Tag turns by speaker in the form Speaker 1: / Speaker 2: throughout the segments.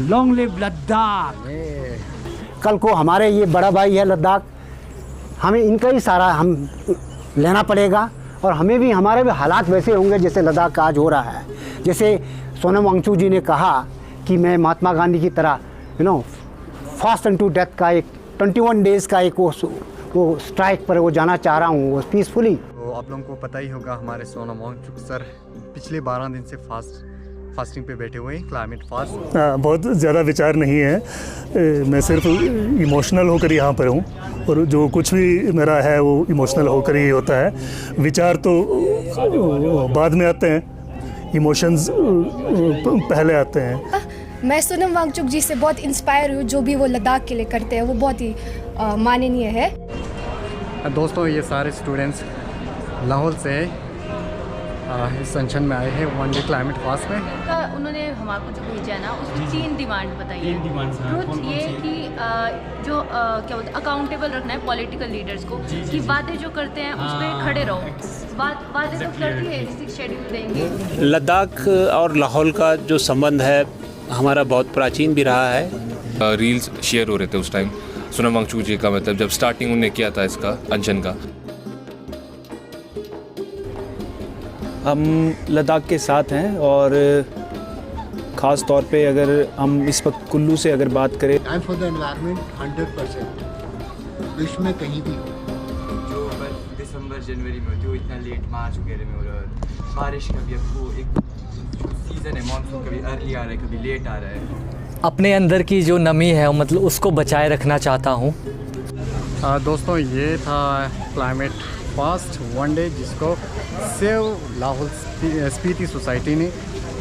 Speaker 1: Long live Ladakh.
Speaker 2: कल को हमारे ये बड़ा भाई है लद्दाख, हमें इनका ही सारा हम लेना पड़ेगा और हमें भी हमारे भी हालात वैसे होंगे जैसे लद्दाख का आज हो रहा है। जैसे सोनम वांगचुक जी ने कहा कि मैं महात्मा गांधी की तरह फास्ट एंड टू डेथ का एक 21 डेज़ का एक वो स्ट्राइक पर वो जाना चाह रहा हूँ, वो पीसफुली।
Speaker 3: तो आप लोगों को पता ही होगा हमारे सोनम वांगचुक सर पिछले 12 दिन से फास्टिंग पे बैठे हुए हैं, क्लाइमेट फास्ट।
Speaker 4: बहुत ज़्यादा विचार नहीं है, मैं सिर्फ इमोशनल होकर यहाँ पर हूँ और जो कुछ भी मेरा है वो इमोशनल होकर ही होता है। विचार तो बाद में आते हैं, इमोशंस पहले आते हैं।
Speaker 5: मैं सोनम वांगचुक जी से बहुत इंस्पायर हूँ, जो भी वो लद्दाख के लिए करते हैं वो बहुत ही माननीय है।
Speaker 3: दोस्तों ये सारे स्टूडेंट्स लाहौर से इस सेशन में आए हैं 1 डे क्लाइमेट फास्ट में।
Speaker 6: उन्होंने हमारे को जो भेजा है ना उसमें 3 डिमांड बताई है। ट्रुथ ये कि जो क्या बोलते हैं अकाउंटेबल रखना है पॉलिटिकल लीडर्स को कि वादे जो करते हैं उस पर खड़े रहो। वादे तो करती है 6 शेड्यूल देंगे।
Speaker 7: लद्दाख और लाहौल का जो संबंध है हमारा बहुत प्राचीन भी रहा है।
Speaker 8: रील्स शेयर हो रहे थे उस टाइम सोनम वांगचुक जी का, मतलब जब स्टार्टिंग उन्होंने किया था इसका अनशन का।
Speaker 9: हम लद्दाख के साथ हैं और ख़ास तौर पे अगर हम इस वक्त कुल्लू से अगर बात करें,
Speaker 10: टाइम फॉर द एनवायरनमेंट 100% विश्व में कहीं भी हो।
Speaker 11: जो बस दिसंबर जनवरी में होती है वो इतना लेट मार्च वगैरह में हो रहा है। बारिश कभी आपको एक सीज़न है मानसून, कभी अर्ली आ रहा है कभी लेट आ रहा है।
Speaker 12: अपने अंदर की जो नमी है मतलब उसको बचाए रखना चाहता हूँ।
Speaker 3: दोस्तों ये था क्लाइमेट फास्ट 1 डे जिसको सेव लाहौल स्पीति सोसाइटी ने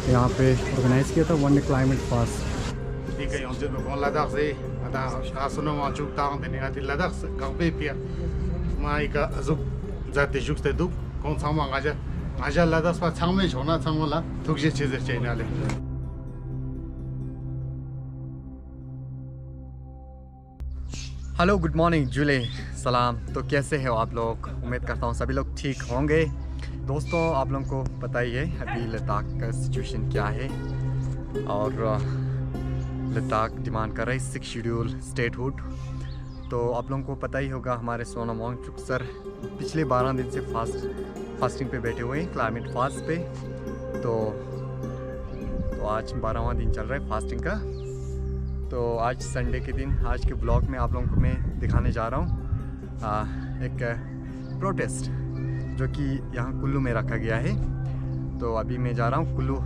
Speaker 3: यहाँ पे ऑर्गेनाइज़ किया था। 1 day climate fast. Hello good morning जुले सलाम। तो कैसे हो आप लोग? उम्मीद करता हूँ सभी लोग ठीक होंगे। दोस्तों आप लोगों को पता ही है अभी लद्दाख का सिचुएशन क्या है और लद्दाख डिमांड कर रहा है 6 शेड्यूल स्टेटहुड। तो आप लोगों को पता ही होगा हमारे सोनम वांगचुक सर पिछले 12 दिन से फास्टिंग पे बैठे हुए हैं, क्लाइमेट फास्ट पे। तो आज 12वां दिन चल रहा है फास्टिंग का। तो आज संडे के दिन आज के ब्लॉग में आप लोगों को मैं दिखाने जा रहा हूँ एक प्रोटेस्ट जो कि यहाँ कुल्लू में रखा गया है। तो अभी मैं जा रहा हूँ कुल्लू।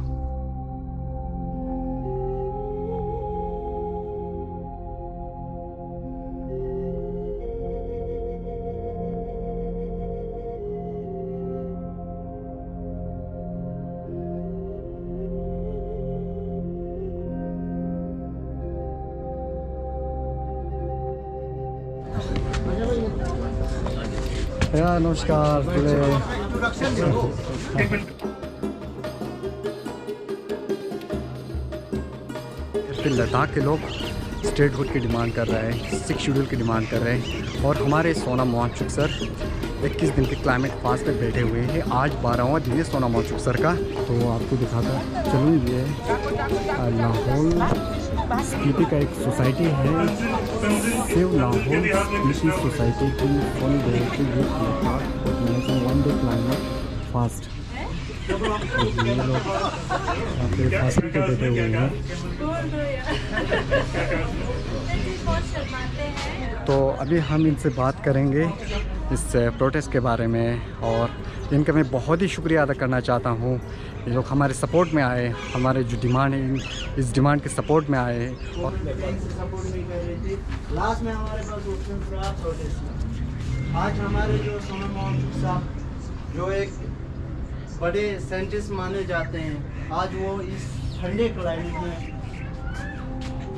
Speaker 3: नमस्कार। लद्दाख के लोग स्टेटहुड की डिमांड कर रहे हैं, 6 शेड्यूल की डिमांड कर रहे हैं और हमारे सोनम वांगचुक सर 21 दिन के क्लाइमेट फास्ट पे बैठे हुए हैं। आज 12वां दिन है सोनम वांगचुक सर का। तो आपको दिखाता चलूँ, ये लाहौल स्पीति का एक सोसाइटी है, सेव लाहौल स्पीति सोसाइटी की 1 डे की 1 डे क्लाइमेट फास्ट। ये लोग यहाँ पे फास्टिंग पे बैठे हुए हैं। तो अभी हम इनसे बात करेंगे इस प्रोटेस्ट के बारे में और इनका मैं बहुत ही शुक्रिया अदा करना चाहता हूँ। ये लोग हमारे सपोर्ट में आए, हमारे जो डिमांड है इस डिमांड के सपोर्ट में आए। और
Speaker 2: लास्ट में हमारे पास प्रोटेस्ट आज हमारे जो सोनम वांगचुक साहब जो एक बड़े साइंटिस्ट माने जाते हैं, आज वो इस ठंडे क्लाइमेट में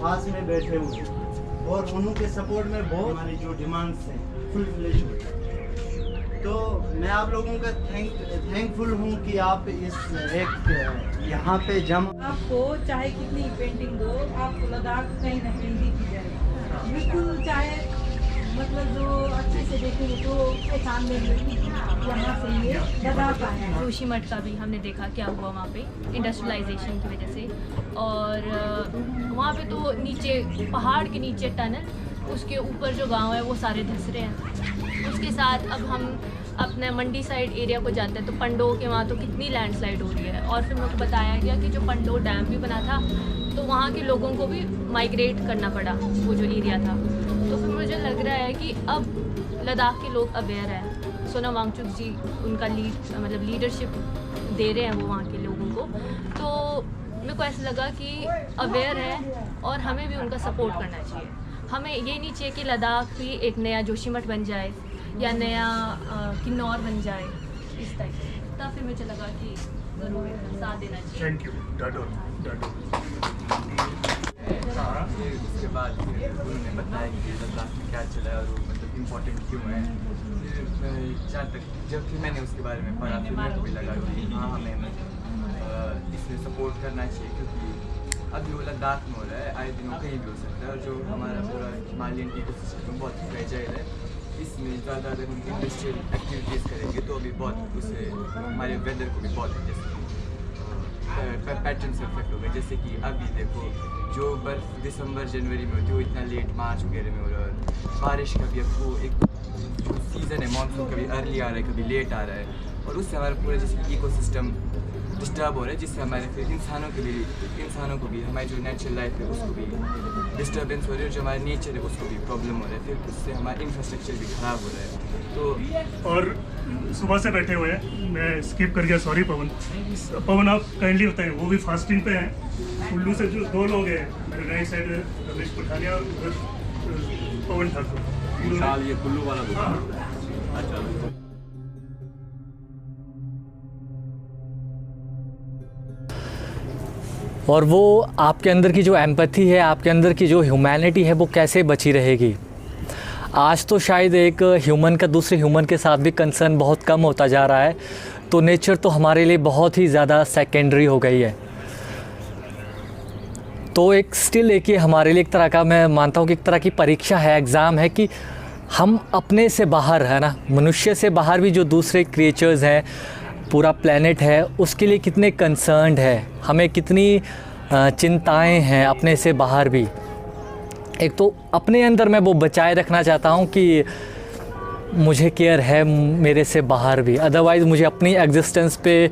Speaker 2: पास में बैठे हुए और उनके सपोर्ट में बहुत हमारी जो डिमांड्स हैं फुलफिल हुई। तो मैं आप लोगों का थैंकफुल हूँ कि आप इस एक यहाँ पे
Speaker 13: आपको चाहे कितनी पेंटिंग दो, आपको लद्दाख कहीं ना कहीं दिख जाएगी। बिल्कुल चाहे मतलब जो अच्छे से देखेंगे तो पहचान लेंगे कि यहाँ से ये लद्दाख आया है।
Speaker 6: जोशीमठ का भी हमने देखा क्या हुआ वहाँ पे इंडस्ट्रियलाइजेशन की वजह से, और वहाँ पे तो नीचे पहाड़ के नीचे टनल, उसके ऊपर जो गांव है वो सारे धंस रहे हैं। उसके साथ अब हम अपने मंडी साइड एरिया को जाते हैं तो पंडो के वहाँ तो कितनी लैंडस्लाइड हो रही है, और फिर मेरे को बताया गया कि जो पंडो डैम भी बना था तो वहाँ के लोगों को भी माइग्रेट करना पड़ा वो जो एरिया था। तो फिर मुझे लग रहा है कि अब लद्दाख के लोग अवेयर हैं। सोनम वांगचुक जी उनका लीडरशिप दे रहे हैं वो वहाँ के लोगों को, तो मेरे को ऐसा लगा कि अवेयर है और हमें भी उनका सपोर्ट करना चाहिए। हमें ये नहीं चाहिए कि लद्दाख भी एक नया जोशीमठ बन जाए या नया किन्नौर बन जाए इस टाइप से। तब फिर मुझे लगा कि ज़रूर साथ देना चाहिए।
Speaker 4: Thank you.
Speaker 11: फिर उसके बाद फिर उन्होंने बताया कि लद्दाख में क्या चला है और वो मतलब इम्पोर्टेंट क्यों है। फिर जहाँ तक जब फिर मैंने उसके बारे में पढ़ा फिर मेरे को भी लगा कि हाँ हमें इसमें सपोर्ट करना चाहिए, क्योंकि अभी वो लद्दाख में हो रहा है, आए दिन कहीं भी हो सकता है, और जो हमारा पूरा हिमालयन इकोसिस्टम बहुत फ्रेजाइल है, इसमें ज़्यादा अगर हम इंडस्ट्रियल एक्टिविटीज़ करेंगे तो अभी बहुत उससे हमारे वेदर को भी बहुत जैसे पैटर्न से इफेक्ट हो गए। जैसे कि अभी देखो जो बर्फ़ दिसंबर जनवरी में होती है वो इतना लेट मार्च वगैरह में हो रहा है, बारिश का भी अब वो एक जो सीज़न है मानसून कभी अर्ली आ रहा है कभी लेट आ रहा है, और उससे हमारा पूरा जैसे इकोसिस्टम डिस्टर्ब हो रहा है, जिससे हमारे फिर इंसानों को भी हमारी जो नेचुरल लाइफ है उसको भी डिस्टर्बेंस हो रही है, और जो हमारा नेचर है उसको भी प्रॉब्लम हो रहा है, फिर उससे हमारा इंफ्रास्ट्रक्चर भी ख़राब हो रहा है। तो
Speaker 4: और सुबह से बैठे हुए हैं, मैं स्किप कर गया, सॉरी पवन आप काइंडली बताएं, वो भी फास्टिंग पे हैं। कुल्लू से जो 2 लोग हैं, मेरे राइट साइड रमेश पठानिया और उधर पवन ठाकुर,
Speaker 8: ये कुल्लू वाला अच्छा।
Speaker 12: और वो आपके अंदर की जो एम्पैथी है, आपके अंदर की जो ह्यूमैनिटी है, वो कैसे बची रहेगी। आज तो शायद एक ह्यूमन का दूसरे ह्यूमन के साथ भी कंसर्न बहुत कम होता जा रहा है, तो नेचर तो हमारे लिए बहुत ही ज़्यादा सेकेंडरी हो गई है। तो एक स्टिल एक ये हमारे लिए एक तरह का, मैं मानता हूँ कि एक तरह की परीक्षा है, एग्ज़ाम है कि हम अपने से बाहर है ना, मनुष्य से बाहर भी जो दूसरे क्रिएचर्स हैं, पूरा प्लेनेट है, उसके लिए कितने कंसर्न्ड है, हमें कितनी चिंताएं हैं अपने से बाहर भी। एक तो अपने अंदर मैं वो बचाए रखना चाहता हूँ कि मुझे केयर है मेरे से बाहर भी, अदरवाइज़ मुझे अपनी एग्जिस्टेंस पे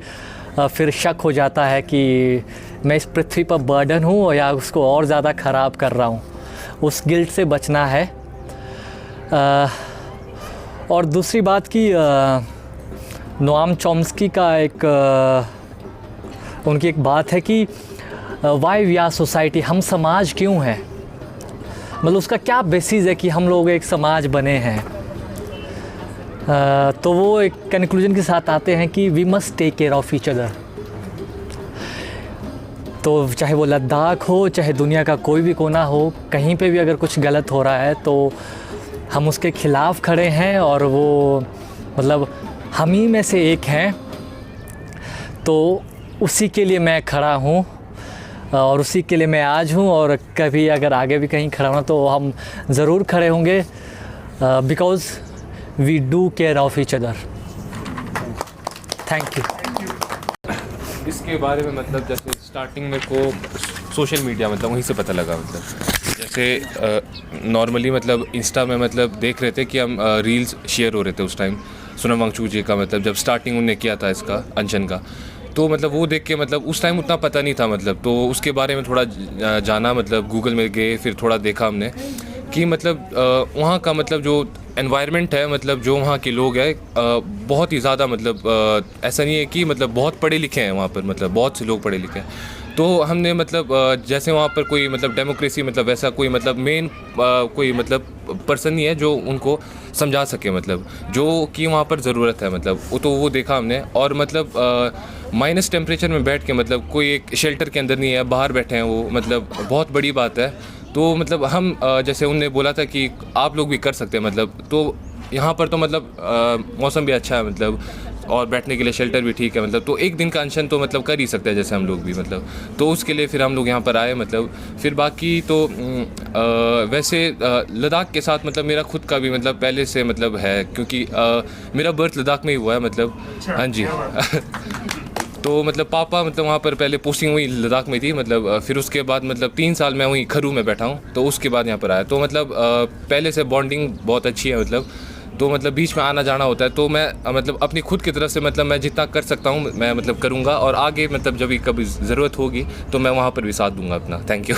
Speaker 12: फिर शक हो जाता है कि मैं इस पृथ्वी पर बर्डन हूँ या उसको और ज़्यादा ख़राब कर रहा हूँ। उस गिल्ट से बचना है। और दूसरी बात कि नोआम चॉम्स्की का एक उनकी एक बात है कि वाई वी आर सोसाइटी, हम समाज क्यों हैं, मतलब उसका क्या बेसिस है कि हम लोग एक समाज बने हैं। तो वो एक कंक्लूजन के साथ आते हैं कि we must take care of each other. तो चाहे वो लद्दाख हो, चाहे दुनिया का कोई भी कोना हो, कहीं पे भी अगर कुछ गलत हो रहा है तो हम उसके ख़िलाफ़ खड़े हैं, और वो मतलब हम ही में से एक हैं, तो उसी के लिए मैं खड़ा हूँ और उसी के लिए मैं आज हूँ, और कभी अगर आगे भी कहीं खड़ा होना तो हम ज़रूर खड़े होंगे, because we do care of each other. Thank you.
Speaker 8: इसके बारे में मतलब जैसे स्टार्टिंग में को सोशल मीडिया मतलब वहीं से पता लगा, मतलब जैसे नॉर्मली मतलब इंस्टा में मतलब देख रहे थे कि हम रील्स शेयर हो रहे थे उस टाइम सोनम वांगचुक जी का, मतलब जब स्टार्टिंग उन्होंने किया था इसका अनशन का, तो मतलब वो देख के मतलब उस टाइम उतना पता नहीं था, मतलब तो उसके बारे में थोड़ा जाना, मतलब गूगल में गए, फिर थोड़ा देखा हमने कि मतलब वहाँ का मतलब जो एनवायरनमेंट है, मतलब जो वहाँ के लोग हैं बहुत ही ज़्यादा, मतलब ऐसा नहीं है कि मतलब बहुत पढ़े लिखे हैं वहाँ पर, मतलब बहुत से लोग पढ़े लिखे हैं। तो हमने मतलब जैसे वहाँ पर कोई मतलब डेमोक्रेसी मतलब वैसा कोई मतलब मेन कोई मतलब पर्सन नहीं है जो उनको समझा सके, मतलब जो कि वहाँ पर ज़रूरत है, मतलब वो देखा हमने। और मतलब माइनस टेम्परेचर में बैठ के मतलब कोई एक शेल्टर के अंदर नहीं है, बाहर बैठे हैं वो, मतलब बहुत बड़ी बात है। तो मतलब हम जैसे उन्होंने बोला था कि आप लोग भी कर सकते हैं, मतलब तो यहाँ पर तो मतलब मौसम भी अच्छा है, मतलब और बैठने के लिए शेल्टर भी ठीक है मतलब, तो एक दिन का अनशन तो मतलब कर ही सकते हैं जैसे हम लोग भी मतलब, तो उसके लिए फिर हम लोग यहाँ पर आए मतलब। फिर बाकी तो वैसे लद्दाख के साथ मतलब मेरा खुद का भी मतलब पहले से मतलब है, क्योंकि मेरा बर्थ लद्दाख में ही हुआ है मतलब। हाँ जी तो मतलब पापा मतलब वहाँ पर पहले पोस्टिंग हुई लद्दाख में थी मतलब, फिर उसके बाद मतलब 3 साल मैं वहीं खरू में बैठा हूँ, तो उसके बाद यहाँ पर आया। तो मतलब पहले से बॉन्डिंग बहुत अच्छी है मतलब, तो मतलब बीच में आना जाना होता है, तो मैं मतलब अपनी खुद की तरफ से मतलब मैं जितना कर सकता हूँ मैं मतलब करूँगा, और आगे मतलब जब भी कभी ज़रूरत होगी तो मैं वहाँ पर भी साथ दूँगा अपना। Thank you.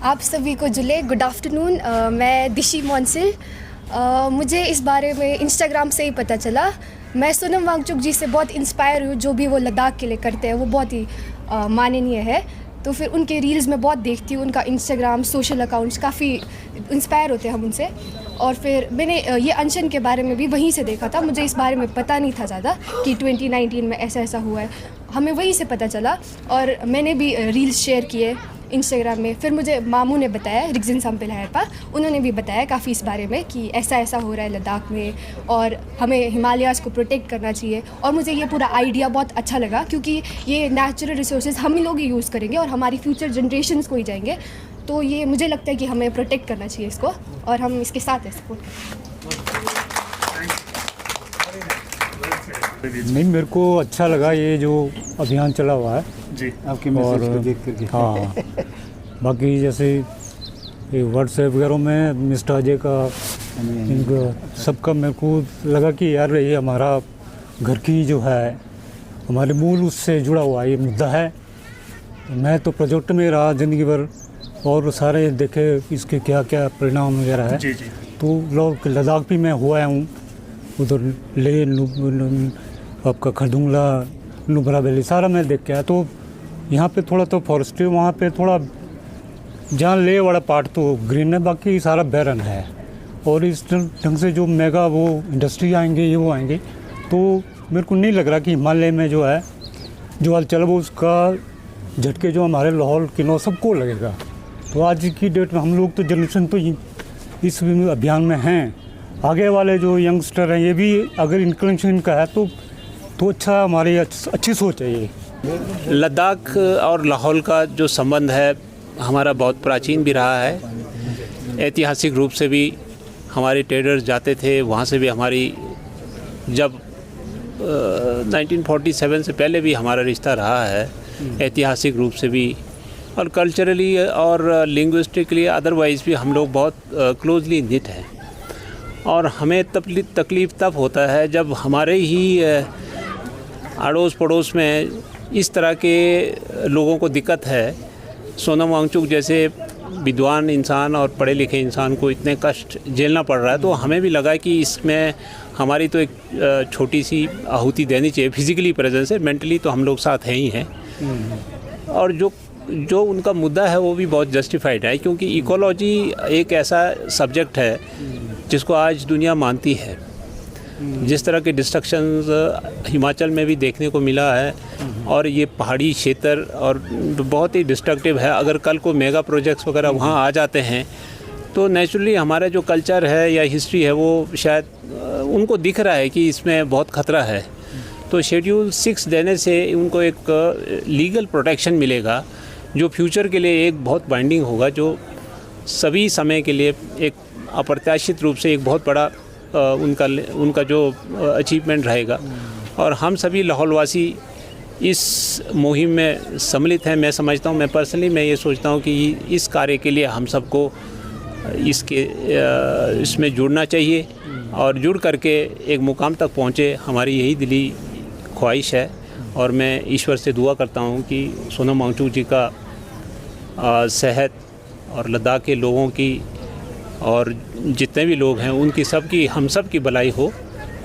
Speaker 5: आप सभी को जुले गुड आफ्टरनून। मैं दिशी मोंसिल। मुझे इस बारे में इंस्टाग्राम से ही पता चला। मैं सोनम वांगचुक जी से बहुत इंस्पायर हुई, जो भी वो लद्दाख के लिए करते हैं वो बहुत ही माननीय है। तो फिर उनके रील्स में बहुत देखती हूँ, उनका इंस्टाग्राम सोशल अकाउंट्स काफ़ी इंस्पायर होते हैं हम उनसे। और फिर मैंने ये अनशन के बारे में भी वहीं से देखा था, मुझे इस बारे में पता नहीं था ज़्यादा कि 2019 में ऐसा हुआ है, हमें वहीं से पता चला। और मैंने भी रील्स शेयर किए इंस्टाग्राम में। फिर मुझे मामू ने बताया, रिगजिन सम्पिल हैरपा, उन्होंने भी बताया काफ़ी इस बारे में कि ऐसा हो रहा है लद्दाख में और हमें हिमालयाज़ को प्रोटेक्ट करना चाहिए। और मुझे ये पूरा आइडिया बहुत अच्छा लगा, क्योंकि ये नेचुरल रिसोर्सेज हम ही लोग ही यूज़ करेंगे और हमारी फ्यूचर जनरेशन्स को ही जाएंगे। तो ये मुझे लगता है कि हमें प्रोटेक्ट करना चाहिए इसको, और हम इसके साथ हैं सपोर्ट।
Speaker 1: नहीं, मेरे को अच्छा लगा ये जो अभियान चला हुआ है
Speaker 10: जी, आपके मैसेज को देख करके।
Speaker 1: हाँ, बाकी जैसे व्हाट्सएप वगैरह में मिस्टर अजय का इनका सबका मेरे को लगा कि यार ये हमारा घर की जो है हमारे मूल उससे जुड़ा हुआ ये मुद्दा है। मैं तो प्रोजेक्ट में रहा ज़िंदगी भर और सारे देखे इसके क्या क्या परिणाम वगैरह है।
Speaker 4: जी जी।
Speaker 1: तो लद्दाख भी मैं हुआ हूँ, उधर ले आपका खरदुंगला नुब्रा वैली सारा मैं देख के आया। तो यहाँ पे थोड़ा तो फॉरेस्ट्री, वहाँ पे थोड़ा जहाँ ले वाला पार्ट तो ग्रीन है, बाकी सारा बैरन है। और इस ढंग से जो मेगा वो इंडस्ट्री आएंगे ये वो आएंगे, तो मेरे को नहीं लग रहा कि हिमालय में जो है जो हलचल वो उसका झटके जो हमारे लाहौल किन्नौर सबको लगेगा। तो आज की डेट में हम लोग तो जनरेशन तो इस अभियान में हैं, आगे वाले जो यंगस्टर हैं ये भी अगर इंक्लूशन का है तो अच्छा, हमारी अच्छी सोच है ये।
Speaker 7: लद्दाख और लाहौल का जो संबंध है हमारा बहुत प्राचीन भी रहा है। ऐतिहासिक रूप से भी हमारे ट्रेडर्स जाते थे, वहाँ से भी हमारी जब 1947 से पहले भी हमारा रिश्ता रहा है, ऐतिहासिक रूप से भी, और कल्चरली और लिंग्विस्टिकली अदरवाइज़ भी हम लोग बहुत क्लोजली निट हैं। और हमें तकलीफ़ तब होता है जब हमारे ही अड़ोस पड़ोस में इस तरह के लोगों को दिक्कत है। सोनम वांगचुक जैसे विद्वान इंसान और पढ़े लिखे इंसान को इतने कष्ट झेलना पड़ रहा है, तो हमें भी लगा कि इसमें हमारी तो एक छोटी सी आहुति देनी चाहिए। फिज़िकली प्रेजेंस है, मेंटली तो हम लोग साथ हैं ही हैं। और जो उनका मुद्दा है वो भी बहुत जस्टिफाइड है, क्योंकि इकोलॉजी एक ऐसा सब्जेक्ट है जिसको आज दुनिया मानती है। जिस तरह के डिस्ट्रक्शंस हिमाचल में भी देखने को मिला है, और ये पहाड़ी क्षेत्र और बहुत ही डिस्ट्रक्टिव है। अगर कल को मेगा प्रोजेक्ट्स वगैरह वहाँ आ जाते हैं तो नेचुरली हमारा जो कल्चर है या हिस्ट्री है वो शायद उनको दिख रहा है कि इसमें बहुत ख़तरा है। तो शेड्यूल 6 देने से उनको एक लीगल प्रोटेक्शन मिलेगा, जो फ्यूचर के लिए एक बहुत बाइंडिंग होगा, जो सभी समय के लिए एक अप्रत्याशित रूप से एक बहुत बड़ा उनका जो अचीवमेंट रहेगा। और हम सभी लाहौलवासी इस मुहिम में सम्मिलित हैं। मैं समझता हूँ, मैं पर्सनली मैं ये सोचता हूँ कि इस कार्य के लिए हम सबको इसमें जुड़ना चाहिए, और जुड़ करके एक मुकाम तक पहुँचे, हमारी यही दिली ख्वाहिश है। और मैं ईश्वर से दुआ करता हूँ कि सोनम वांगचुक जी का सेहत और लद्दाख के लोगों की और जितने भी लोग हैं उनकी सबकी, हम सब की भलाई हो।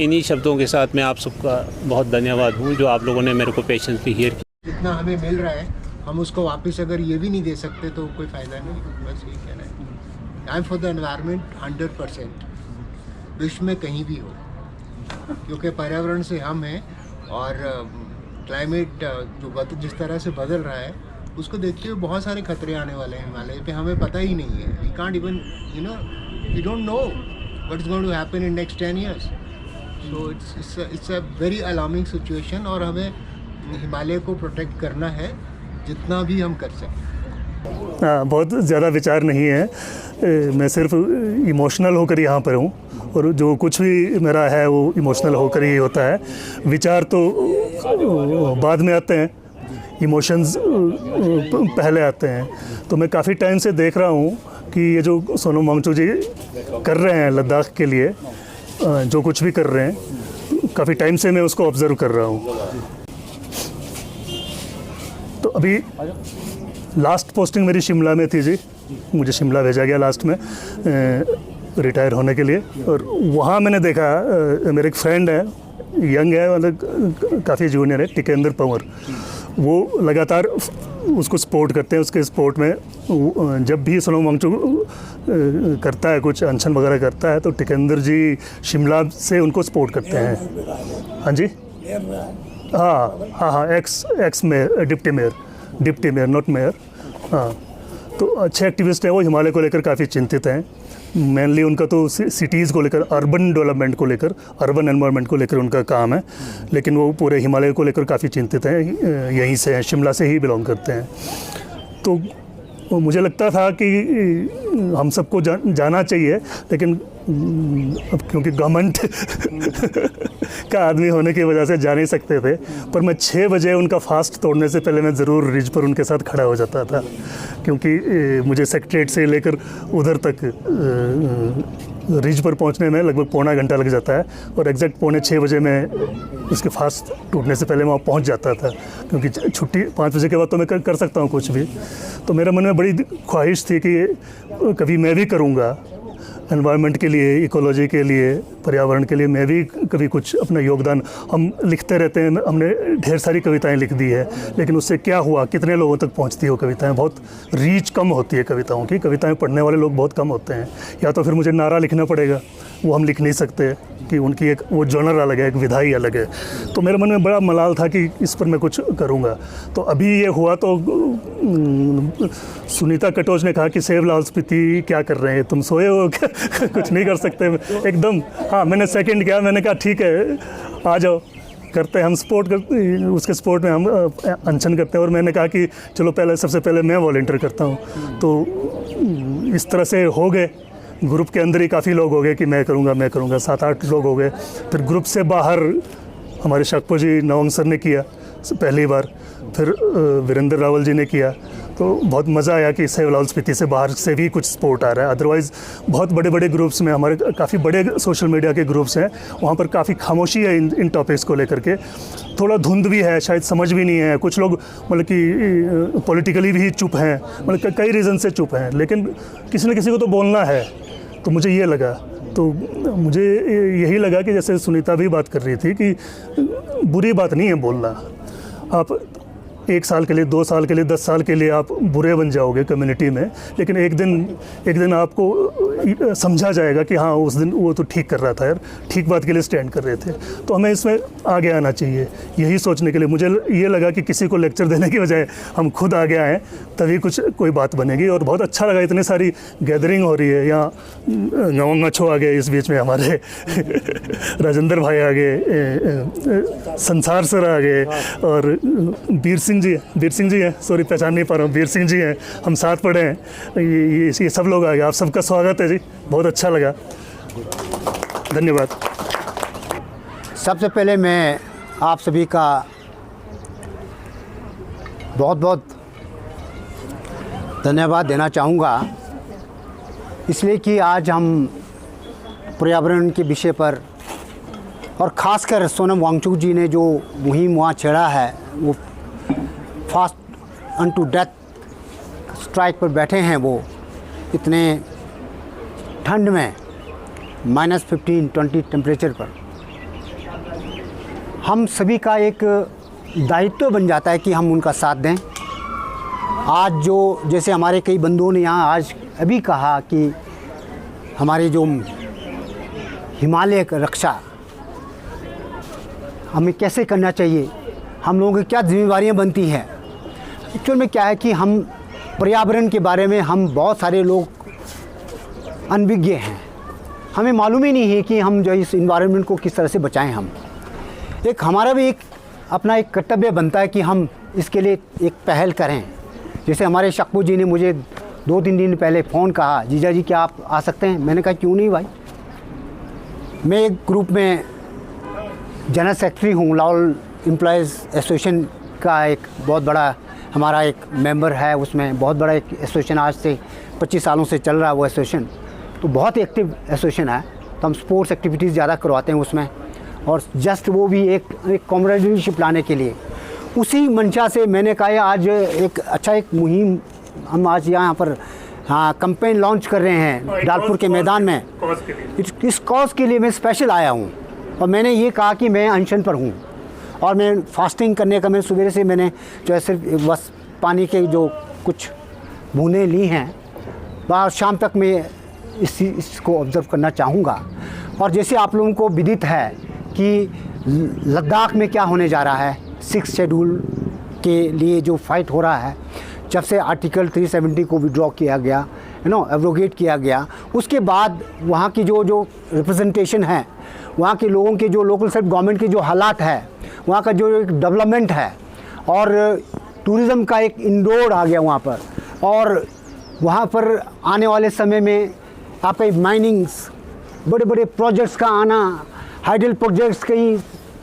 Speaker 7: इन्हीं शब्दों के साथ मैं आप सबका बहुत धन्यवाद हूँ जो आप लोगों ने मेरे को पेशेंसली हियर किया।
Speaker 10: जितना हमें मिल रहा है हम उसको वापस अगर ये भी नहीं दे सकते तो कोई फ़ायदा नहीं। बस यही कहना है। I am for the environment 100%, विश्व में कहीं भी हो, क्योंकि पर्यावरण से हम हैं। और क्लाइमेट जो जिस तरह से बदल रहा है उसको देखते हुए बहुत सारे खतरे आने वाले हैं हिमालय पे, हमें पता ही नहीं है। We can't even we don't know what is going to happen in next 10 years? So it's a very alarming situation और हमें हिमालय को प्रोटेक्ट करना है जितना भी हम कर सकें।
Speaker 4: हाँ, बहुत ज़्यादा विचार नहीं है, मैं सिर्फ इमोशनल होकर यहाँ पर हूँ और जो कुछ भी मेरा है वो इमोशनल होकर ही होता है। विचार तो बाद में आते हैं, इमोशंस पहले आते हैं। तो मैं काफ़ी टाइम से देख रहा हूँ कि ये जो सोनम वांगचुक जी कर रहे हैं लद्दाख के लिए, जो कुछ भी कर रहे हैं, काफ़ी टाइम से मैं उसको ऑब्ज़र्व कर रहा हूँ। तो अभी लास्ट पोस्टिंग मेरी शिमला में थी जी, मुझे शिमला भेजा गया लास्ट में रिटायर होने के लिए। और वहाँ मैंने देखा, मेरे एक फ्रेंड है, यंग है, मतलब काफ़ी जूनियर है, टिकेंद्र पंवर, वो लगातार उसको सपोर्ट करते हैं। उसके सपोर्ट में जब भी सोनम वांगचुक करता है कुछ अनशन वगैरह करता है तो टिकेंद्र जी शिमला से उनको सपोर्ट करते हैं। हाँ जी, हाँ, x mayor, deputy mayor not mayor. हाँ, तो अच्छे एक्टिविस्ट हैं वो, हिमालय को लेकर काफ़ी चिंतित हैं। मेनली उनका तो सिटीज़ को लेकर, अर्बन डेवलपमेंट को लेकर, अर्बन एनवायरनमेंट को लेकर उनका काम है, लेकिन वो पूरे हिमालय को लेकर काफ़ी चिंतित हैं। यहीं से हैं, शिमला से ही बिलोंग करते हैं। तो मुझे लगता था कि हम सबको जाना चाहिए, लेकिन अब क्योंकि गवर्नमेंट का आदमी होने की वजह से जा नहीं सकते थे, पर मैं 6 बजे उनका फास्ट तोड़ने से पहले मैं ज़रूर रिज पर उनके साथ खड़ा हो जाता था, क्योंकि मुझे सेक्रेटरीट से लेकर उधर तक रिज पर पहुंचने में लगभग पौना घंटा लग जाता है, और एग्जैक्ट 5:45 बजे मैं उसके फास्ट टूटने से पहले वहाँ पहुंच जाता था, क्योंकि छुट्टी 5 बजे के बाद तो मैं कर सकता हूँ कुछ भी। तो मेरे मन में बड़ी ख्वाहिश थी कि कभी मैं भी करूँगा एनवायरनमेंट के लिए, इकोलॉजी के लिए, पर्यावरण के लिए मैं भी कभी कुछ अपना योगदान। हम लिखते रहते हैं, हमने ढेर सारी कविताएं लिख दी है, लेकिन उससे क्या हुआ, कितने लोगों तक पहुंचती है वो कविताएं? बहुत रीच कम होती है कविताओं की, कविताएं पढ़ने वाले लोग बहुत कम होते हैं। या तो फिर मुझे नारा लिखना पड़ेगा, वो हम लिख नहीं सकते कि उनकी एक वो जॉनर अलग है, एक विधा ही अलग है। तो मेरे मन में बड़ा मलाल था कि इस पर मैं कुछ करूँगा। तो अभी ये हुआ तो सुनीता कटोच ने कहा कि सेव लाहौल स्पीति क्या कर रहे हैं, तुम सोए हो क्या? कुछ नहीं कर सकते एकदम। हाँ, मैंने सेकंड किया, मैंने कहा ठीक है आ जाओ, करते हैं हम, सपोर्ट करते, उसके सपोर्ट में हम अनशन करते हैं। और मैंने कहा कि चलो सबसे पहले मैं वॉलंटियर करता हूँ। तो इस तरह से हो गए, ग्रुप के अंदर ही काफ़ी लोग हो गए कि मैं करूँगा 7-8 लोग हो गए। फिर ग्रुप से बाहर हमारे शाकपो जी नवंग सर ने किया पहली बार, फिर वीरेंद्र रावल जी ने किया। तो बहुत मज़ा आया कि सेव लाहौल स्पीति से बाहर से भी कुछ सपोर्ट आ रहा है। अदरवाइज़ बहुत बड़े बड़े ग्रुप्स में, हमारे काफ़ी बड़े सोशल मीडिया के ग्रुप्स हैं, वहाँ पर काफ़ी खामोशी है इन टॉपिक्स को लेकर के। थोड़ा धुंध भी है, शायद समझ भी नहीं है। कुछ लोग मतलब कि पॉलिटिकली भी चुप हैं, मतलब कई रीज़न से चुप हैं, लेकिन किसी न किसी को तो बोलना है। तो मुझे ये लगा, तो मुझे यही लगा कि जैसे सुनीता भी बात कर रही थी कि बुरी बात नहीं है बोलना। आप 1 साल के लिए, 2 साल के लिए, 10 साल के लिए आप बुरे बन जाओगे कम्युनिटी में, लेकिन एक दिन आपको समझा जाएगा कि हाँ उस दिन वो तो ठीक कर रहा था यार, ठीक बात के लिए स्टैंड कर रहे थे। तो हमें इसमें आगे आना चाहिए, यही सोचने के लिए मुझे ये लगा कि किसी को लेक्चर देने की बजाय हम खुद आगे आएँ, तभी कोई बात बनेगी। और बहुत अच्छा लगा, इतने सारी गैदरिंग हो रही है यहाँ। नवंग अच्छो आ गए इस बीच में, हमारे राजेंद्र भाई आ गए, संसार सर आ गए, और वीर सिंह जी हैं, सॉरी पहचान नहीं पा रहा हूँ, वीर सिंह जी हैं, हम साथ पढ़े हैं। ये सब लोग आ गए, आप सबका स्वागत है जी, बहुत अच्छा लगा, धन्यवाद।
Speaker 10: सबसे पहले मैं आप सभी का बहुत बहुत धन्यवाद देना चाहूँगा, इसलिए कि आज हम पर्यावरण के विषय पर, और ख़ासकर सोनम वांगचुक जी ने जो मुहिम वहाँ छेड़ा है, वो फास्ट अनटू डेथ स्ट्राइक पर बैठे हैं, वो इतने ठंड में -15-20 टेम्परेचर पर। हम सभी का एक दायित्व बन जाता है कि हम उनका साथ दें। आज जो जैसे हमारे कई बंधुओं ने यहाँ आज अभी कहा कि हमारे जो हिमालय की रक्षा हमें कैसे करना चाहिए, हम लोगों की क्या जिम्मेवारियाँ बनती हैं। एक्चुअल में क्या है कि हम पर्यावरण के बारे में हम बहुत सारे लोग अनभिज्ञ हैं,
Speaker 14: हमें मालूम ही नहीं है कि हम जो इस इन्वायरमेंट को किस तरह से बचाएं। हम एक हमारा भी एक अपना एक कर्तव्य बनता है कि हम इसके लिए एक पहल करें। जैसे हमारे शक्बू जी ने मुझे 2-3 दिन पहले फ़ोन कहा, जीजा जी क्या आप आ सकते हैं? मैंने कहा क्यों नहीं भाई, मैं एक ग्रुप में जनरल सेक्रेटरी हूँ, लाहौल एम्प्लॉयज़ एसोसिएशन का एक बहुत बड़ा हमारा एक मेंबर है, उसमें बहुत बड़ा एक एसोसिएशन आज से 25 सालों से चल रहा है वो एसोसिएशन, तो बहुत ही एक्टिव एसोसिएशन है। तो हम स्पोर्ट्स एक्टिविटीज़ ज़्यादा करवाते हैं उसमें, और जस्ट वो भी एक कॉमरेडशिप लाने के लिए। उसी मंशा से मैंने कहा आज एक अच्छा एक मुहिम हम आज यहाँ पर कैंपेन लॉन्च कर रहे हैं डालपुर के मैदान में। इस कॉज के लिए मैं स्पेशल आया हूँ, और मैंने ये कहा कि मैं अनशन पर हूँ और मैं फास्टिंग करने का, मैं सुबह से मैंने जो है सिर्फ बस पानी के जो कुछ बूंदें ली हैं, वह शाम तक मैं इसको ऑब्ज़र्व करना चाहूँगा। और जैसे आप लोगों को विदित है कि लद्दाख में क्या होने जा रहा है, 6 शेड्यूल के लिए जो फाइट हो रहा है, जब से आर्टिकल 370 को विड्रॉ किया गया, एब्रोगेट किया गया, उसके बाद वहाँ की जो रिप्रेजेंटेशन है, वहाँ के लोगों के जो लोकल सेल्फ गवर्नमेंट के जो हालात है, वहाँ का जो एक डेवलपमेंट है, और टूरिज़्म का एक इंडोर आ गया वहाँ पर, और वहाँ पर आने वाले समय में आपका माइनिंग्स, बड़े बड़े प्रोजेक्ट्स का आना, हाइडल प्रोजेक्ट्स कई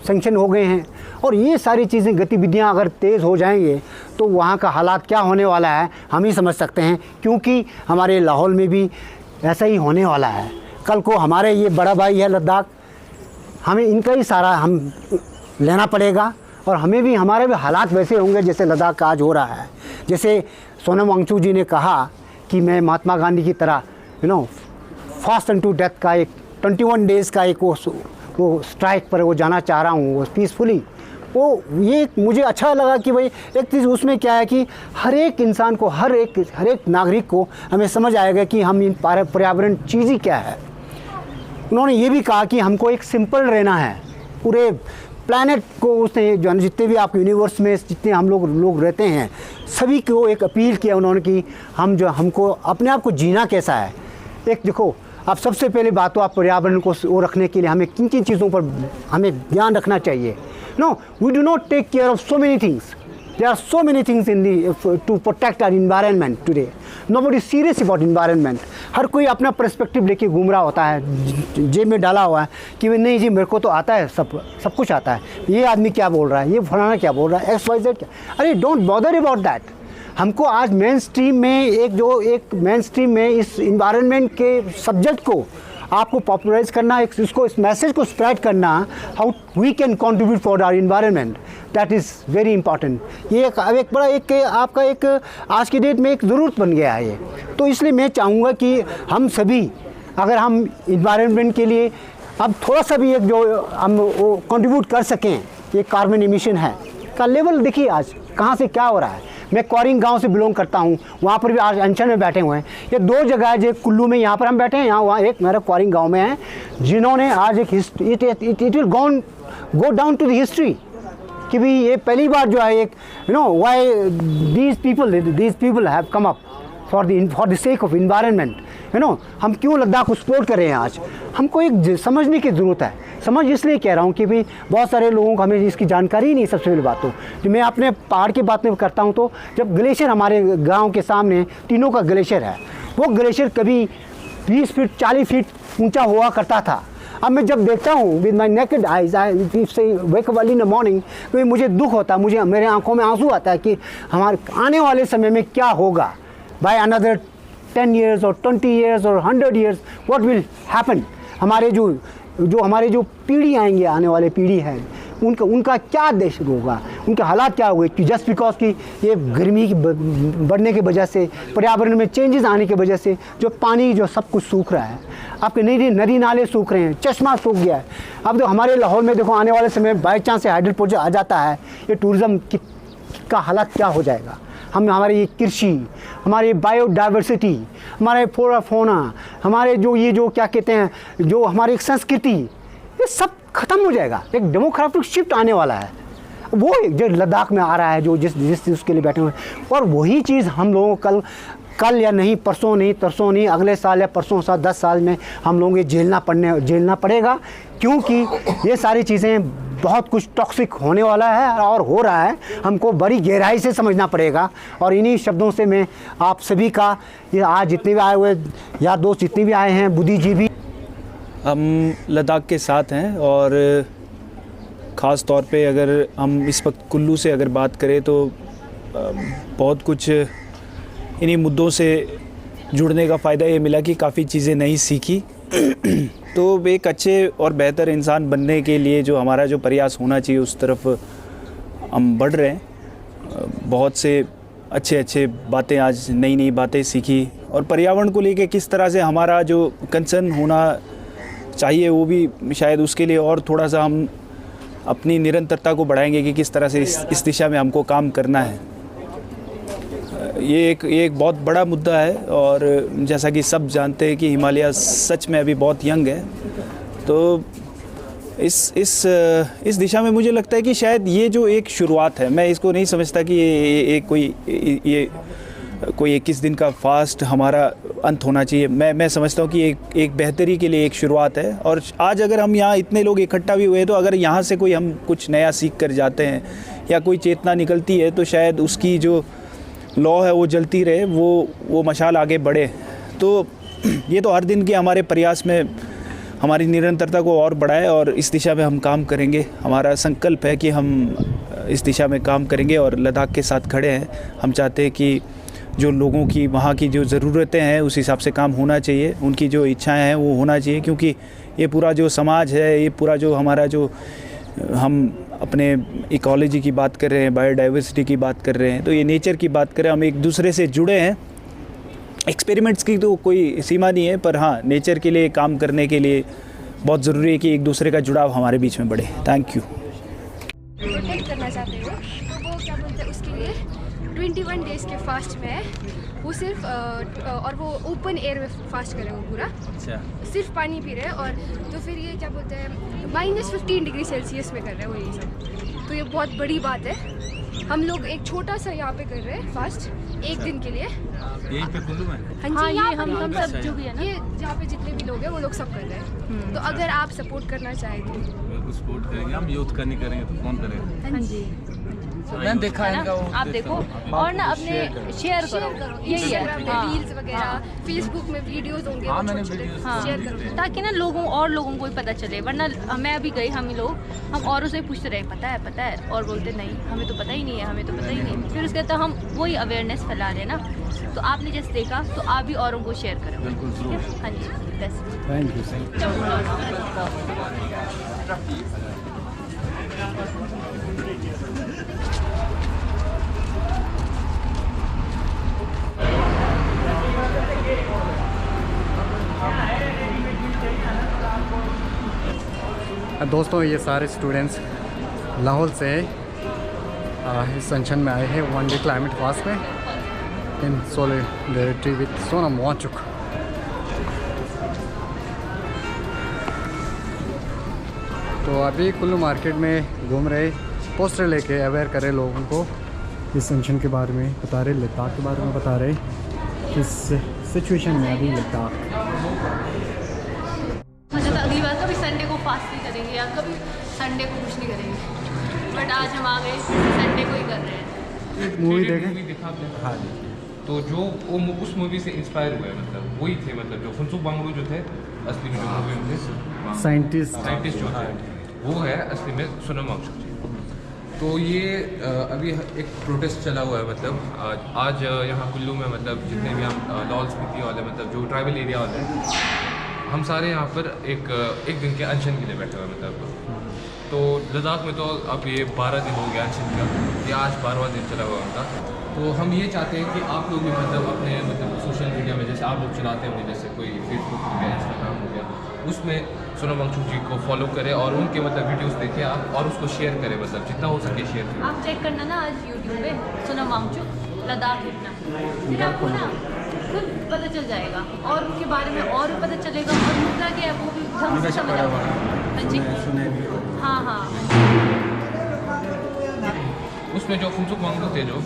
Speaker 14: सेंक्शन हो गए हैं, और ये सारी चीज़ें गतिविधियाँ अगर तेज़ हो जाएंगे तो वहाँ का हालात क्या होने वाला है हम ही समझ सकते हैं, क्योंकि हमारे लाहौल में भी ऐसा ही होने वाला है। कल को हमारे ये बड़ा भाई है लद्दाख, हमें इनका ही सारा हम लेना पड़ेगा, और हमें भी हमारे भी हालात वैसे होंगे जैसे लद्दाख का आज हो रहा है। जैसे सोनम वांगचुक जी ने कहा कि मैं महात्मा गांधी की तरह फास्ट एंड टू डेथ का एक 21 डेज़ का एक वो स्ट्राइक पर वो जाना चाह रहा हूँ, वो पीसफुली। वो ये मुझे अच्छा लगा कि भाई एक चीज़ उसमें क्या है कि हर एक इंसान को, हर एक नागरिक को हमें समझ आएगा कि हम इन पर्यावरण चीज़ ही क्या है। उन्होंने ये भी कहा कि हमको एक सिंपल रहना है, पूरे प्लैनेट को उसने जो जितने भी आप यूनिवर्स में जितने हम लोग रहते हैं, सभी को एक अपील किया उन्होंने कि हमको अपने आप को जीना कैसा है। एक देखो, आप सबसे पहले बात तो आप पर्यावरण को वो रखने के लिए हमें किन किन चीज़ों पर हमें ध्यान रखना चाहिए। No, we do not take care of so many things, there are so many things in the to protect our environment today. Nobody is serious about environment. हर कोई अपना पर्सपेक्टिव लेके घूम रहा होता है, जेब में डाला हुआ है कि नहीं जी मेरे को तो आता है, सब कुछ आता है, ये आदमी क्या बोल रहा है, ये फलाना क्या बोल रहा है, XYZ क्या। अरे डोंट बॉदर अबाउट दैट। हमको आज मेन स्ट्रीम में एक मेन स्ट्रीम में इस इन्वायरमेंट के सब्जेक्ट को आपको पॉपुलराइज करना, इस मैसेज को स्प्रेड करना, how we can contribute for our environment, that is very important. ये एक बड़ा आपका एक आज की डेट में एक ज़रूरत बन गया है ये। तो इसलिए मैं चाहूँगा कि हम सभी अगर हम इन्वायरमेंट के लिए अब थोड़ा सा भी एक जो हम वो कंट्रीब्यूट कर सकें, ये कार्बन एमिशन है का लेवल देखिए आज कहाँ से क्या हो रहा है। मैं क्वारिंग गांव से बिलोंग करता हूँ, वहाँ पर भी आज अनशन में बैठे हुए हैं। ये 2 जगह है, जो कुल्लू में यहाँ पर हम बैठे हैं, यहाँ वहाँ एक मेरा क्वारिंग गांव में है, जिन्होंने आज एक it will go down to the history कि भी ये पहली बार जो है एक why these people have come up for the sake of environment. हम क्यों लद्दाख को सपोर्ट कर रहे हैं आज, हमको एक समझने की ज़रूरत है। समझ इसलिए कह रहा हूँ कि भाई बहुत सारे लोगों को हमें इसकी जानकारी ही नहीं। सबसे पहली बात तो जो मैं अपने पहाड़ की बात में करता हूँ, तो जब ग्लेशियर हमारे गांव के सामने तीनों का ग्लेशियर है, वो ग्लेशियर कभी 20 फीट 40 फीट ऊंचा हुआ करता था। अब मैं जब देखता हूँ विद माई नेकेड आइज, आई से wake up early in the morning, तो मुझे दुख होता है, मुझे मेरे आंखों में आंसू आता है कि हमारे आने वाले समय में क्या होगा। By another 10 years or 20 years or 100 years, what will happen? हमारे हमारे जो पीढ़ी आएंगे, आने वाले पीढ़ी है, उनका क्या देश होगा, उनके हालात क्या होंगे कि जस्ट बिकॉज कि ये गर्मी की बढ़ने की वजह से, पर्यावरण में चेंजेस आने की वजह से जो पानी जो सब कुछ सूख रहा है, आपके नदी नाले सूख रहे हैं, चश्मा सूख गया है। अब तो हमारे लाहौर में देखो आने वाले समय बाई चांस से हाइडल प्रोजेक्ट आ जाता है, ये टूरिज़्म का हालात क्या हो जाएगा। हमारी ये कृषि, हमारी बायोडाइवर्सिटी, हमारे फ्लोरा फौना, हमारे जो क्या कहते हैं, जो हमारी एक संस्कृति, ये सब खत्म हो जाएगा। एक डेमोग्राफिक शिफ्ट आने वाला है, वो जो लद्दाख में आ रहा है, जो जिस उसके लिए बैठे हुए हैं। और वही चीज़ हम लोगों को कल कल या नहीं, परसों नहीं, तरसों नहीं, अगले साल या परसों साल 10 साल में हम लोगों को झेलना पड़ेगा, क्योंकि ये सारी चीज़ें बहुत कुछ टॉक्सिक होने वाला है और हो रहा है। हमको बड़ी गहराई से समझना पड़ेगा। और इन्हीं शब्दों से मैं आप सभी का, ये आज जितने भी आए हुए यार दोस्त जितने भी आए हैं, बुद्धि जी भी,
Speaker 9: हम लद्दाख के साथ हैं और ख़ास तौर पे अगर हम इस वक्त कुल्लू से अगर बात करें तो बहुत कुछ इन्हीं मुद्दों से जुड़ने का फ़ायदा ये मिला कि काफ़ी चीज़ें नई सीखी। तो एक अच्छे और बेहतर इंसान बनने के लिए जो हमारा जो प्रयास होना चाहिए उस तरफ हम बढ़ रहे हैं। बहुत से अच्छे बातें, आज नई बातें सीखी और पर्यावरण को लेके किस तरह से हमारा जो कंसर्न होना चाहिए वो भी शायद उसके लिए और थोड़ा सा हम अपनी निरंतरता को बढ़ाएंगे कि किस तरह से इस दिशा में हमको काम करना है। ये एक बहुत बड़ा मुद्दा है और जैसा कि सब जानते हैं कि हिमालय सच में अभी बहुत यंग है। तो इस दिशा में मुझे लगता है कि शायद ये जो एक शुरुआत है, मैं इसको नहीं समझता कि ये कोई 21 दिन का फास्ट हमारा अंत होना चाहिए। मैं समझता हूँ कि एक बेहतरी के लिए एक शुरुआत है। और आज अगर हम यहाँ इतने लोग इकट्ठा भी हुए तो अगर यहाँ से कोई हम कुछ नया सीख कर जाते हैं या कोई चेतना निकलती है तो शायद उसकी जो लौ है वो जलती रहे, वो मशाल आगे बढ़े। तो ये तो हर दिन के हमारे प्रयास में हमारी निरंतरता को और बढ़ाए और इस दिशा में हम काम करेंगे। हमारा संकल्प है कि हम इस दिशा में काम करेंगे और लद्दाख के साथ खड़े हैं। हम चाहते हैं कि जो लोगों की वहाँ की जो ज़रूरतें हैं उस हिसाब से काम होना चाहिए, उनकी जो इच्छाएं हैं वो होना चाहिए, क्योंकि ये पूरा जो समाज है, ये पूरा जो हमारा जो हम अपने इकोलॉजी की बात कर रहे हैं, बायोडाइवर्सिटी की बात कर रहे हैं, तो ये नेचर की बात करें, हम एक दूसरे से जुड़े हैं। एक्सपेरिमेंट्स की तो कोई सीमा नहीं है, पर हाँ नेचर के लिए काम करने के लिए बहुत ज़रूरी है कि एक दूसरे का जुड़ाव हमारे बीच में बढ़े। Thank you.
Speaker 5: प्रोटेक्ट करना चाहते हो तो वो क्या बोलते हैं, उसके लिए 21 डेज़ के फास्ट में है वो सिर्फ और वो ओपन एयर में फास्ट कर रहे हैं वो पूरा। अच्छा। सिर्फ पानी पी रहे हैं और तो फिर ये क्या बोलते हैं -15 डिग्री सेल्सियस में कर रहे हैं वो ये सब। तो ये बहुत बड़ी बात है। हम लोग एक छोटा सा यहाँ पे कर रहे हैं फास्ट एक दिन के लिए।
Speaker 15: यहीं पे कुल्लू में?
Speaker 5: हाँ जी,
Speaker 6: ये हम सब जो भी है ना,
Speaker 5: ये जहाँ पे जितने भी लोग हैं वो लोग सब कर रहे हैं। तो अगर आप सपोर्ट करना चाहें तो
Speaker 15: बिल्कुल सपोर्ट करेंगे हम। यूथ का नहीं करेंगे तो कौन करेगा?
Speaker 6: हाँ जी,
Speaker 9: मैंने देखा है ना,
Speaker 6: आप देखो और ना अपने शेयर करो, यही है।
Speaker 5: रील्स वगैरह, फेसबुक में वीडियोस होंगे,
Speaker 6: हाँ,
Speaker 5: शेयर करो
Speaker 6: ताकि ना और लोगों को भी पता चले। वरना मैं अभी गई, हम औरों से पूछते रहे पता है और बोलते नहीं हमें तो पता ही नहीं है, फिर उसके बाद हम वही अवेयरनेस फैला रहे हैं ना। तो आपने जैसे देखा तो आप भी औरों को शेयर करो। हाँ जी, बेस्ट।
Speaker 1: Thank you sir.
Speaker 3: दोस्तों ये सारे स्टूडेंट्स लाहौल से इस सेंशन में आए हैं 1 डे क्लाइमेट फास्ट में इन सोलिडरिटी विद सोनम वांगचुक। तो अभी कुल्लू मार्केट में घूम रहे, पोस्टर लेके अवेयर कर रहे लोगों को इस सेंशन के बारे में बता रहे, लद्दाख के बारे में बता रहे, इस सिचुएशन में अभी लद्दाख।
Speaker 6: अगली बार कभी संडे को फास्ट नहीं करेंगे या कभी संडे को कुछ नहीं करेंगे, बट आज हम आ गए संडे को ही कर रहे हैं।
Speaker 3: एक मूवी देखें,
Speaker 8: हाँ जी। तो जो वो उस मूवी से इंस्पायर हुए, मतलब वही थे, मतलब जो फुनसुक वांगडू जो थे असली में, जो मूवी में थे साइंटिस्ट जो थे वो है असली में सोनम वांगचुक जी। तो ये अभी एक प्रोटेस्ट चला हुआ है, मतलब आज यहाँ कुल्लू में, मतलब जितने भी हम लाहौल स्पीति वाले, मतलब जो ट्राइबल एरिया वाले हैं, हम सारे यहाँ पर एक दिन के अनशन के लिए बैठे हुए हैं। मतलब तो लद्दाख में तो अब ये 12 दिन हो गया अनशन का, ये आज 12वां दिन चला हुआ उनका। तो हम ये चाहते हैं कि आप लोग भी मतलब अपने सोशल मीडिया में, जैसे आप लोग चलाते होंगे, जैसे कोई फेसबुक हो गया, इंस्टाग्राम हो गया, उसमें सोनम वांगचुक जी को फॉलो करें और उनके मतलब वीडियोस देखें आप, और उसको शेयर करें, मतलब जितना हो सके शेयर करें।
Speaker 6: आप चेक करना ना आज यूट्यूब पे सोनम वांगचुक लद्दाख लिखना, फिर आपको ना खुद पता चल जाएगा और उनके बारे में और भी पता चलेगा और मुद्दा क्या है वो भी ढंग से समझ आएगा। हाँ जी, हाँ।
Speaker 8: उसमें जो फुनसुक वांगडू थे, जो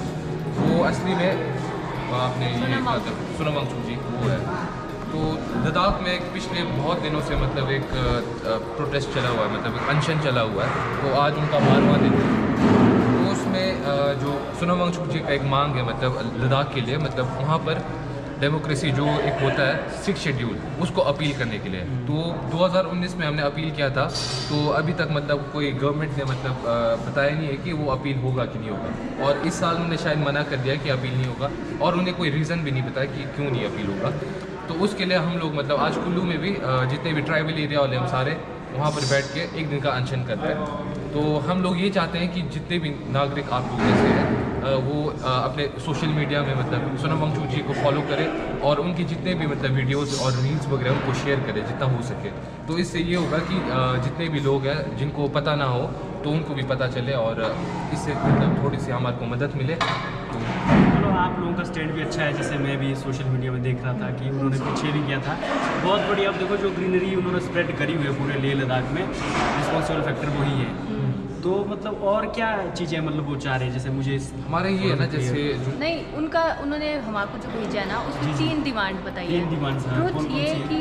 Speaker 8: वो असली में आपने ये मतलब सोनम वांगचुक जी वो है। तो लद्दाख में पिछले बहुत दिनों से मतलब एक प्रोटेस्ट चला हुआ है, मतलब एक अनशन चला हुआ है। तो आज उनका 12वां दिन है। तो उसमें जो सोनम वांगचुक जी का एक मांग है मतलब लद्दाख के लिए, मतलब वहाँ पर डेमोक्रेसी जो एक होता है 6 शेड्यूल, उसको अपील करने के लिए। तो 2019 में हमने अपील किया था, तो अभी तक मतलब कोई गवर्नमेंट ने मतलब बताया नहीं है कि वो अपील होगा कि नहीं होगा। और इस साल उन्होंने शायद मना कर दिया कि अपील नहीं होगा, और उन्हें कोई रीज़न भी नहीं बताया कि क्यों नहीं अपील होगा। तो उसके लिए हम लोग मतलब आज कुल्लू में भी जितने भी ट्राइबल एरिया वाले हम सारे वहाँ पर बैठ के एक दिन का अनशन कर रहे हैं। तो हम लोग ये चाहते हैं कि जितने भी नागरिक आप लोग जैसे हैं वो अपने सोशल मीडिया में मतलब सोनम वांगचुक जी को फॉलो करें और उनकी जितने भी मतलब वीडियोस और रील्स वगैरह उनको शेयर करें जितना हो सके। तो इससे ये होगा कि जितने भी लोग हैं जिनको पता ना हो तो उनको भी पता चले और इससे मतलब थोड़ी सी हमारे को मदद मिले। तो
Speaker 16: चलो आप लोगों का स्टैंड भी अच्छा है, जैसे मैं भी सोशल मीडिया में देख रहा था कि उन्होंने पीछे भी किया था, बहुत बढ़िया। अब देखो जो ग्रीनरी उन्होंने स्प्रेड करी हुई है पूरे लेह लद्दाख में, रिस्पॉन्सिबल फैक्टर वही है। तो मतलब और क्या चीज़ें मतलब वो चाह रहे हैं, जैसे मुझे
Speaker 8: हमारा ये है ना जैसे
Speaker 6: नहीं उनका उन्होंने हमारे को जो भेजा है ना उसमें 3 डिमांड बताई है।
Speaker 16: 3 डिमांड्स हैं।
Speaker 6: ट्रुथ ये कि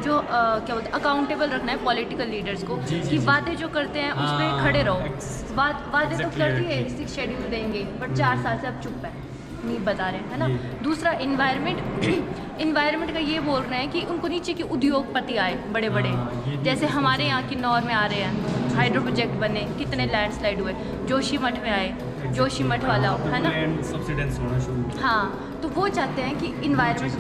Speaker 6: जो क्या बोलते हैं अकाउंटेबल रखना है पॉलिटिकल लीडर्स को, कि बातें जो करते हैं उस पर खड़े रहो। बातें तो करती है 6 शेड्यूल देंगे, बट 4 साल से अब चुप है, नहीं बता रहे हैं, है ना। दूसरा इन्वायरमेंट का ये बोल रहे हैं कि उनको नीचे के उद्योगपति आए बड़े बड़े, जैसे हमारे यहाँ किन्नौर में आ रहे हैं हाइड्रो प्रोजेक्ट बने, कितने लैंडस्लाइड हुए, जोशीमठ में आए, जोशीमठ वाला है ना,
Speaker 16: सब्सिडेंस होना शुरू।
Speaker 6: हाँ, तो वो चाहते हैं कि इन्वायरमेंट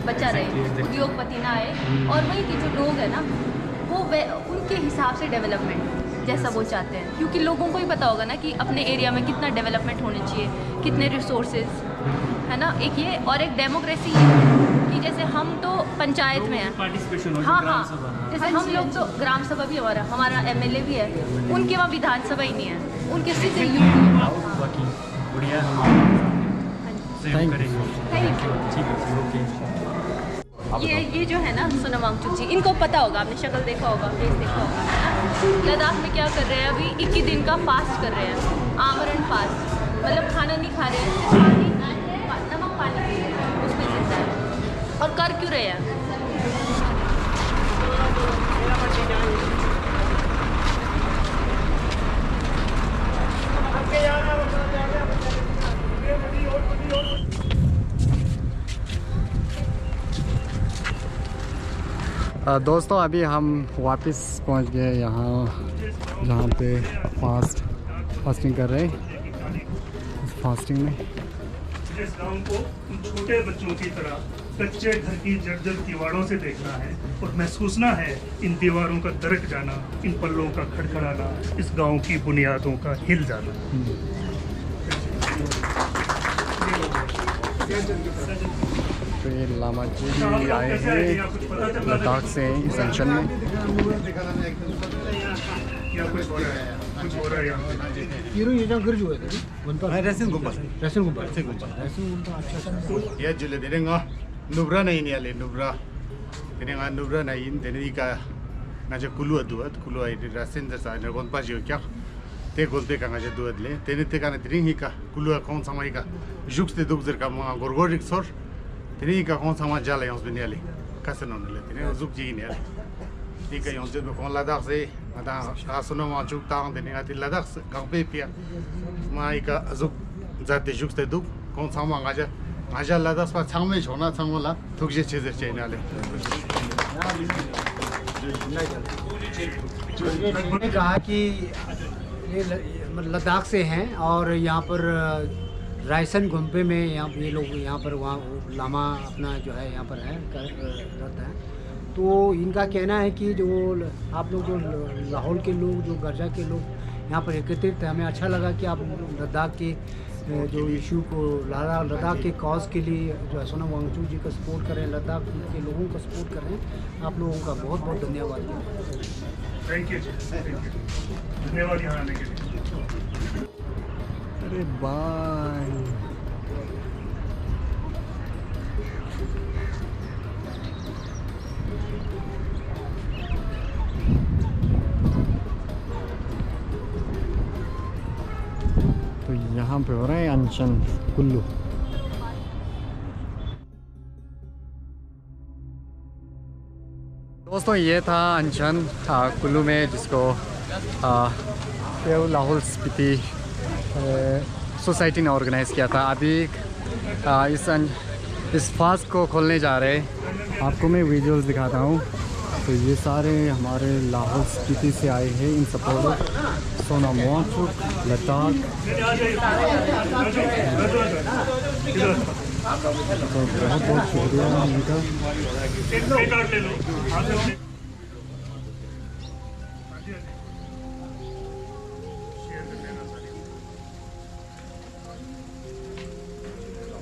Speaker 6: बचा रहे, उद्योगपति ना आए, और वहीं के जो लोग हैं ना वो उनके हिसाब से डेवलपमेंट जैसा वो चाहते हैं, क्योंकि लोगों को ही पता होगा ना कि अपने एरिया में कितना डेवलपमेंट होने चाहिए, कितने रिसोर्सेज है ना। एक ये और एक डेमोक्रेसी कि जैसे हम तो पंचायत में हैं,
Speaker 16: पार्टिसिपेशन हो,
Speaker 6: हाँ हाँ, जैसे हम लोग तो ग्राम सभा भी हमारा MLA भी है, उनके वहाँ विधानसभा ही नहीं है, उनके सीधे
Speaker 16: बाकी बढ़िया
Speaker 6: ये जो है ना सोनम वांगचुक जी, इनको पता होगा, आपने शक्ल देखा होगा, फेस देखा होगा, है ना। लद्दाख में क्या कर रहे हैं अभी, 21 दिन का फास्ट कर रहे हैं, आमरण फास्ट, मतलब खाना नहीं खा रहे हैं, नमक पानी पी रहे हैं, उसमें जिंदा है। और कर क्यों रहे हैं?
Speaker 3: दोस्तों अभी हम वापस पहुंच गए यहाँ जहाँ पे फास्टिंग कर रहे हैं। फास्टिंग में
Speaker 4: इस गांव को उन छोटे बच्चों की तरह कच्चे घर की जर्जर दीवारों से देखना है और महसूसना है इन दीवारों का दरक जाना, इन पल्लों का खड़खड़ाना, इस गांव की बुनियादों का हिल जाना।
Speaker 3: तो ये लामा जी भी आए हैं लद्दाख से इस अंचल में।
Speaker 10: Ya jule denenga nubra na ini ale nubra denenga nubra na in denika ngaja kulu aduat kulu ai rasin da sa na gon pa jiu kya te golte ka ngaja duat le tene te kana dringi ka kulu kon samai ka jux te dug zer ka ma gorgorik sor tene ka kon sama jala yons beniale kasanon le tene zuk ji ne ni ka yons de kon Ladakh se ada Sonom Waangchuk tang tene ati Ladakh ka pe pia mai ka zuk zate jux te dug kon sama ngaja Ladakh pa changme chona changmola thukje chezer chainale
Speaker 14: उन्होंने कहा कि ये लद्दाख से हैं और यहाँ पर रायसन गुम्पे में यहाँ ये लोग यहाँ पर वहाँ लामा अपना जो है यहाँ पर है रहता है। तो इनका कहना है कि जो आप लोग जो लाहौल के लोग जो गर्जा के लोग यहाँ पर एकत्रित हैं, हमें अच्छा लगा कि आप लद्दाख के जो इशू को लद्दाख के कॉज के लिए जो है सोनम वांगचुक जी का सपोर्ट करें, लद्दाख के लोगों का सपोर्ट करें। आप लोगों का बहुत बहुत धन्यवाद।
Speaker 4: थैंक यू धन्यवाद यहाँ आने के लिए।
Speaker 3: अरे बाय। तो यहाँ पे हो रहा है अनशन कुल्लू। दोस्तों ये था अनशन कुल्लू में, जिसको सेव लाहौल स्पीति सोसाइटी ने ऑर्गेनाइज़ किया था। अभी इस फास्ट को खोलने जा रहे हैं। आपको मैं विजुअल्स दिखाता हूँ। तो ये सारे हमारे लाहौल स्पीति से आए हैं इन सपोर्ट, सोनम वांगचुक, लद्दाख। तो बहुत बहुत शुक्रिया इनका।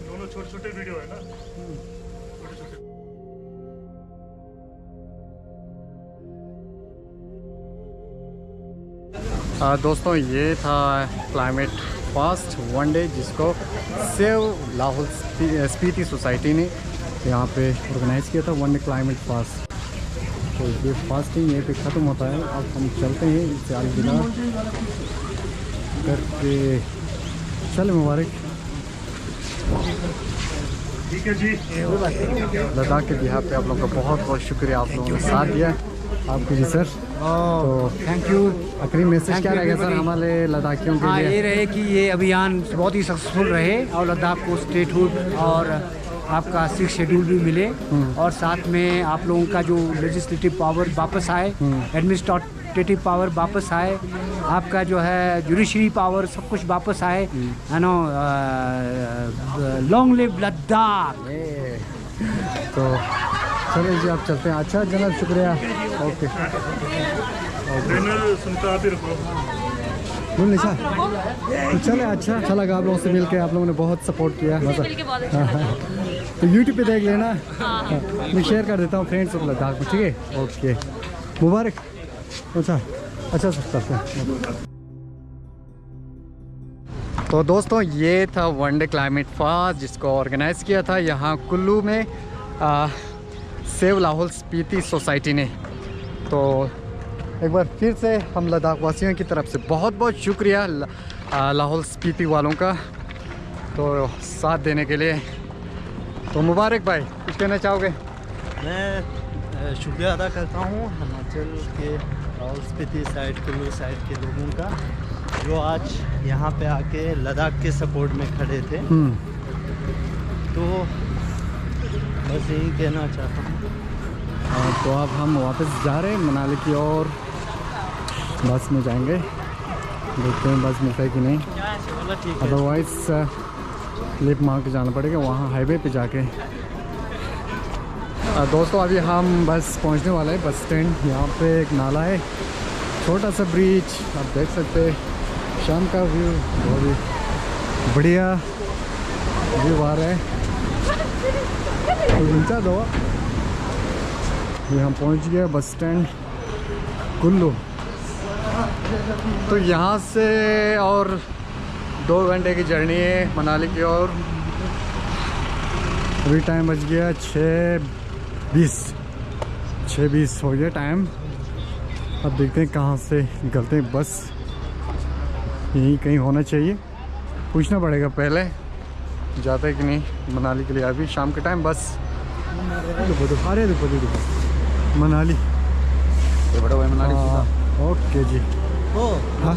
Speaker 4: दोनों छोटे छोटे वीडियो है ना, छोटे छोटे।
Speaker 3: दोस्तों ये था क्लाइमेट फास्ट वन डे, जिसको सेव लाहौल स्पीति सोसाइटी ने यहाँ पे ऑर्गेनाइज़ किया था, वन डे क्लाइमेट फास्ट। तो ये फास्टिंग ये पे ख़त्म होता है। अब हम चलते हैं इससे अलविदा करके। चल मुबारक।
Speaker 4: ठीक है जी।
Speaker 3: लद्दाख के बिहार पे आप लोगों का बहुत बहुत शुक्रिया, आप लोगों ने साथ दिया। आपके जी सर, तो
Speaker 17: थैंक यू।
Speaker 3: आखिरी मैसेज क्या रहेगा सर हमारे लद्दाखियों के लिए?
Speaker 17: ये रहे कि ये अभियान बहुत ही सक्सेसफुल रहे और लद्दाख को स्टेटहुड और आपका 6 शेड्यूल भी मिले, और साथ में आप लोगों का जो लेजिस्लेटिव पावर वापस आए, एडमिनिस्ट्रेटिव पावर वापस आए, आपका जो है जुडिशरी पावर सब कुछ वापस आए, है नो। Long live Ladakh.
Speaker 3: तो चलिए जी, आप चलते हैं। अच्छा जनाब, शुक्रिया। ओके
Speaker 4: सुनता आप ही रखो।
Speaker 3: बोल निशा, तो चले। अच्छा लगा आप लोगों से मिलके, आप लोगों ने बहुत सपोर्ट किया। तो यूट्यूब पे देख लेना, मैं शेयर कर देता हूँ फ्रेंड्स को लद्दाख में, ठीक है? ओके, मुबारक। अच्छा सर, चलते हैं। तो दोस्तों ये था वन डे क्लाइमेट फास्ट, जिसको ऑर्गेनाइज़ किया था यहाँ कुल्लू में सेव लाहौल स्पीति सोसाइटी ने। तो एक बार फिर से हम लद्दाख वासियों की तरफ से बहुत बहुत शुक्रिया लाहौल स्पीति वालों का, तो साथ देने के लिए। तो मुबारक भाई, कुछ कहना चाहोगे?
Speaker 2: मैं शुक्रिया अदा करता हूँ हिमाचल के लाहौल स्पीति साइड, कुल्लू साइड के लोगों का, जो आज यहाँ पे आके लद्दाख के सपोर्ट में खड़े थे। तो बस यही कहना चाहता हूँ।
Speaker 3: तो अब हम वापस जा रहे हैं मनाली की ओर, बस में जाएंगे। देखते हैं बस मिलता है कि नहीं, अदरवाइज़ लिप मार के जाना पड़ेगा वहाँ हाईवे पे जाके। दोस्तों अभी हम बस पहुँचने वाले हैं बस स्टैंड। यहाँ पे एक नाला है, छोटा सा ब्रिज, आप देख सकते हैं। शाम का व्यू बहुत ही बढ़िया व्यू आ रहा है। तो दो ये हम पहुंच गए बस स्टैंड कुल्लू। तो यहाँ से और 2 घंटे की जर्नी है मनाली की ओर। अभी टाइम बज गया 6:20 हो गया टाइम। अब देखते हैं कहाँ से निकलते हैं। बस यहीं कहीं होना चाहिए, पूछना पड़ेगा पहले जाता है कि नहीं मनाली के लिए। अभी शाम के टाइम बस मनाली बड़ा भाई मनाली। ओके जी। हाँ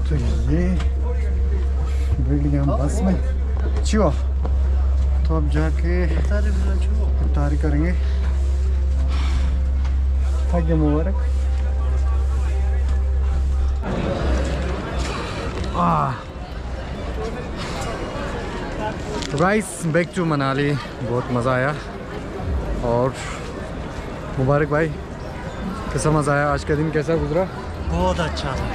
Speaker 3: तो ये बैठ गए हम बस में। छियो तो अब जाके इफ्तारी करेंगे। थैंक मुबारक। तो गाइस बैक टू मनाली, बहुत मज़ा आया। और मुबारक भाई, कैसा मज़ा आया? आज का दिन कैसा गुजरा?
Speaker 2: बहुत अच्छा था।